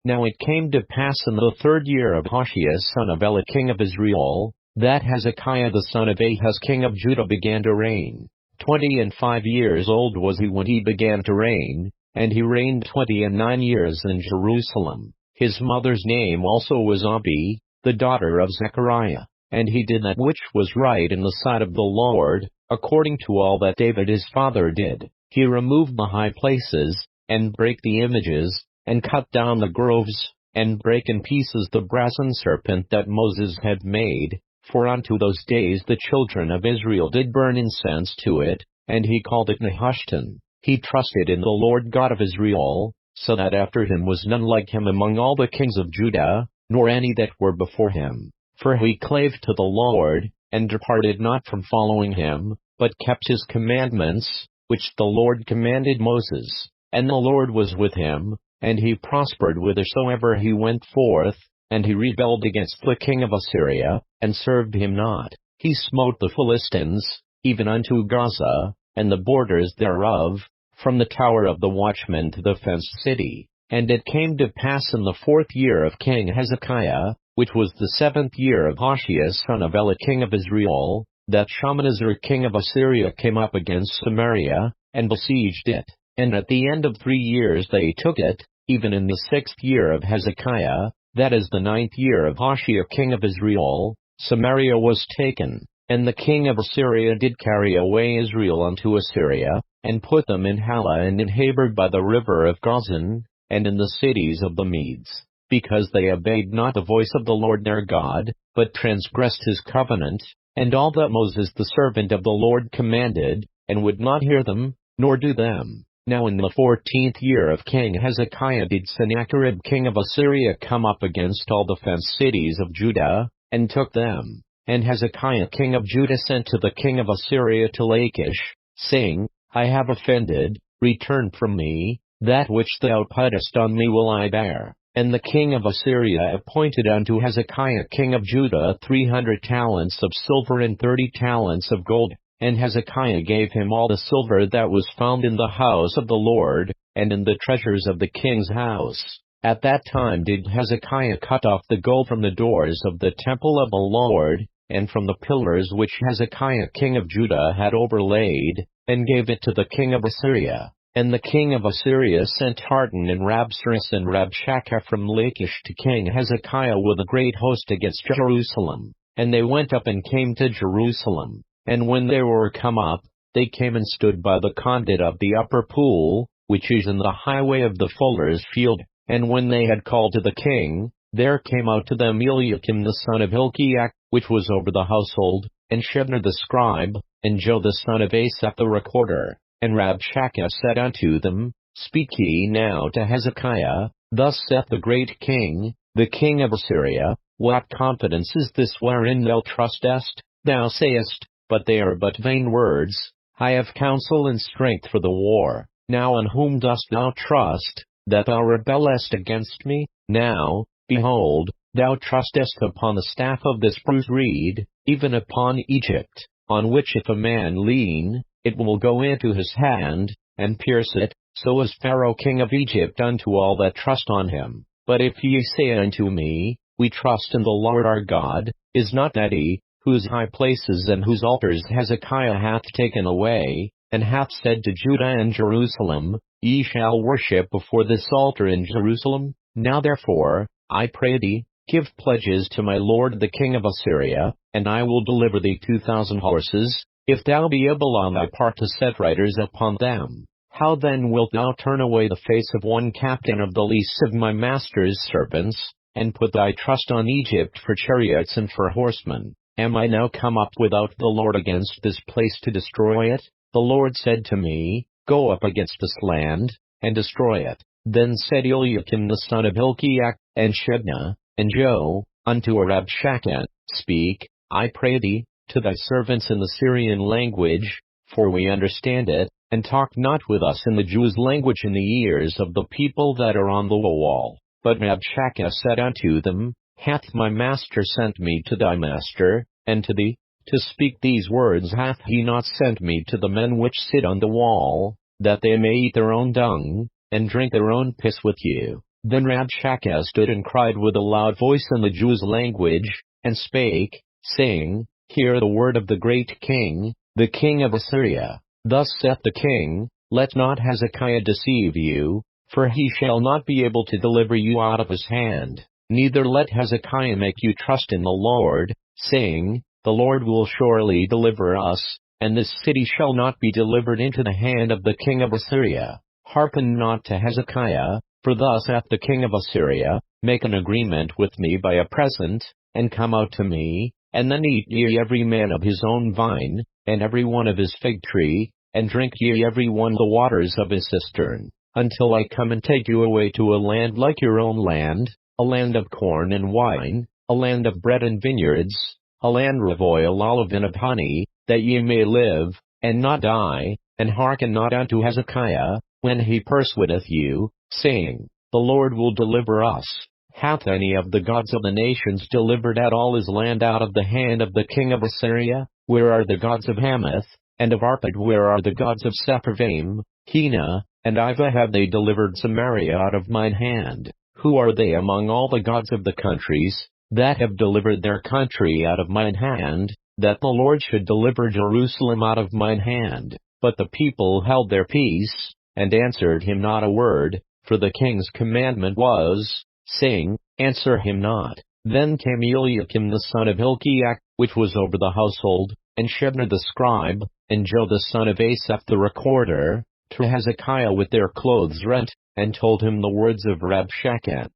Now it came to pass in the 3rd year of Hoshea son of Elah king of Israel, that Hezekiah the son of Ahaz king of Judah began to reign. 25 years old was he when he began to reign, and he reigned 29 years in Jerusalem. His mother's name also was Abi, the daughter of Zechariah. And he did that which was right in the sight of the Lord, according to all that David his father did. He removed the high places, and brake the images, and cut down the groves, and brake in pieces the brazen serpent that Moses had made, for unto those days the children of Israel did burn incense to it, and he called it Nehushtan. He trusted in the Lord God of Israel, so that after him was none like him among all the kings of Judah, nor any that were before him. For he clave to the Lord, and departed not from following him, but kept his commandments, which the Lord commanded Moses. And the Lord was with him, and he prospered whithersoever he went forth, and he rebelled against the king of Assyria, and served him not. He smote the Philistines, even unto Gaza, and the borders thereof, from the tower of the watchman to the fenced city. And it came to pass in the 4th year of King Hezekiah, which was the 7th year of Hoshea son of Elah king of Israel, that Shalmaneser king of Assyria came up against Samaria, and besieged it. And at the end of 3 years they took it, even in the 6th year of Hezekiah, that is the 9th year of Hoshea king of Israel, Samaria was taken. And the king of Assyria did carry away Israel unto Assyria, and put them in Halah and in Habor by the river of Gozan, and in the cities of the Medes, because they obeyed not the voice of the Lord their God, but transgressed his covenant, and all that Moses the servant of the Lord commanded, and would not hear them, nor do them. Now in the 14th year of King Hezekiah did Sennacherib king of Assyria come up against all the fenced cities of Judah, and took them. And Hezekiah king of Judah sent to the king of Assyria to Lachish, saying, I have offended, return from me, that which thou puttest on me will I bear. And the king of Assyria appointed unto Hezekiah king of Judah 300 talents of silver and 30 talents of gold. And Hezekiah gave him all the silver that was found in the house of the Lord, and in the treasures of the king's house. At that time did Hezekiah cut off the gold from the doors of the temple of the Lord, and from the pillars which Hezekiah king of Judah had overlaid, and gave it to the king of Assyria. And the king of Assyria sent Tartan and Rabsaris and Rabshakeh from Lachish to King Hezekiah with a great host against Jerusalem. And they went up and came to Jerusalem. And when they were come up, they came and stood by the conduit of the upper pool, which is in the highway of the fuller's field. And when they had called to the king, there came out to them Eliakim the son of Hilkiah, which was over the household, and Shebna the scribe, and Joe the son of Asaph the recorder. And Rabshakeh said unto them, Speak ye now to Hezekiah, Thus saith the great king, the king of Assyria, What confidence is this wherein thou trustest? Thou sayest, But they are but vain words, I have counsel and strength for the war. Now on whom dost thou trust, that thou rebellest against me? Now, behold, thou trustest upon the staff of this spruce reed, even upon Egypt, on which if a man lean, it will go into his hand, and pierce it, so is Pharaoh king of Egypt unto all that trust on him. But if ye say unto me, We trust in the Lord our God, is not that he, whose high places and whose altars Hezekiah hath taken away, and hath said to Judah and Jerusalem, Ye shall worship before this altar in Jerusalem? Now therefore, I pray thee, give pledges to my lord the king of Assyria, and I will deliver thee 2,000 horses, if thou be able on thy part to set riders upon them. How then wilt thou turn away the face of one captain of the least of my master's servants, and put thy trust on Egypt for chariots and for horsemen? Am I now come up without the Lord against this place to destroy it? The Lord said to me, Go up against this land, and destroy it. Then said Eliakim the son of Hilkiah, and Shebna, and Joe, unto Rabshakeh, Speak, I pray thee, to thy servants in the Syrian language, for we understand it, and talk not with us in the Jews' language in the ears of the people that are on the wall. But Rabshakeh said unto them, Hath my master sent me to thy master, and to thee? To speak these words hath he not sent me to the men which sit on the wall, that they may eat their own dung, and drink their own piss with you? Then Rabshakeh stood and cried with a loud voice in the Jews' language, and spake, saying, Hear the word of the great king, the king of Assyria. Thus saith the king, Let not Hezekiah deceive you, for he shall not be able to deliver you out of his hand. Neither let Hezekiah make you trust in the Lord, saying, The Lord will surely deliver us, and this city shall not be delivered into the hand of the king of Assyria. Hearken not to Hezekiah, for thus hath the king of Assyria, Make an agreement with me by a present, and come out to me, and then eat ye every man of his own vine, and every one of his fig tree, and drink ye every one the waters of his cistern, until I come and take you away to a land like your own land, a land of corn and wine, a land of bread and vineyards, a land of oil, olive, and of honey, that ye may live, and not die. And hearken not unto Hezekiah, when he persuadeth you, saying, The Lord will deliver us. Hath any of the gods of the nations delivered at all his land out of the hand of the king of Assyria? Where are the gods of Hamath, and of Arpad? Where are the gods of Sepharvaim, Hena, and Ivah? Have they delivered Samaria out of mine hand? Who are they among all the gods of the countries, that have delivered their country out of mine hand, that the Lord should deliver Jerusalem out of mine hand? But the people held their peace, and answered him not a word, for the king's commandment was, saying, Answer him not. Then came Eliakim the son of Hilkiah, which was over the household, and Shebna the scribe, and Joe the son of Asaph the recorder, to Hezekiah with their clothes rent, and told him the words of Rabshakeh.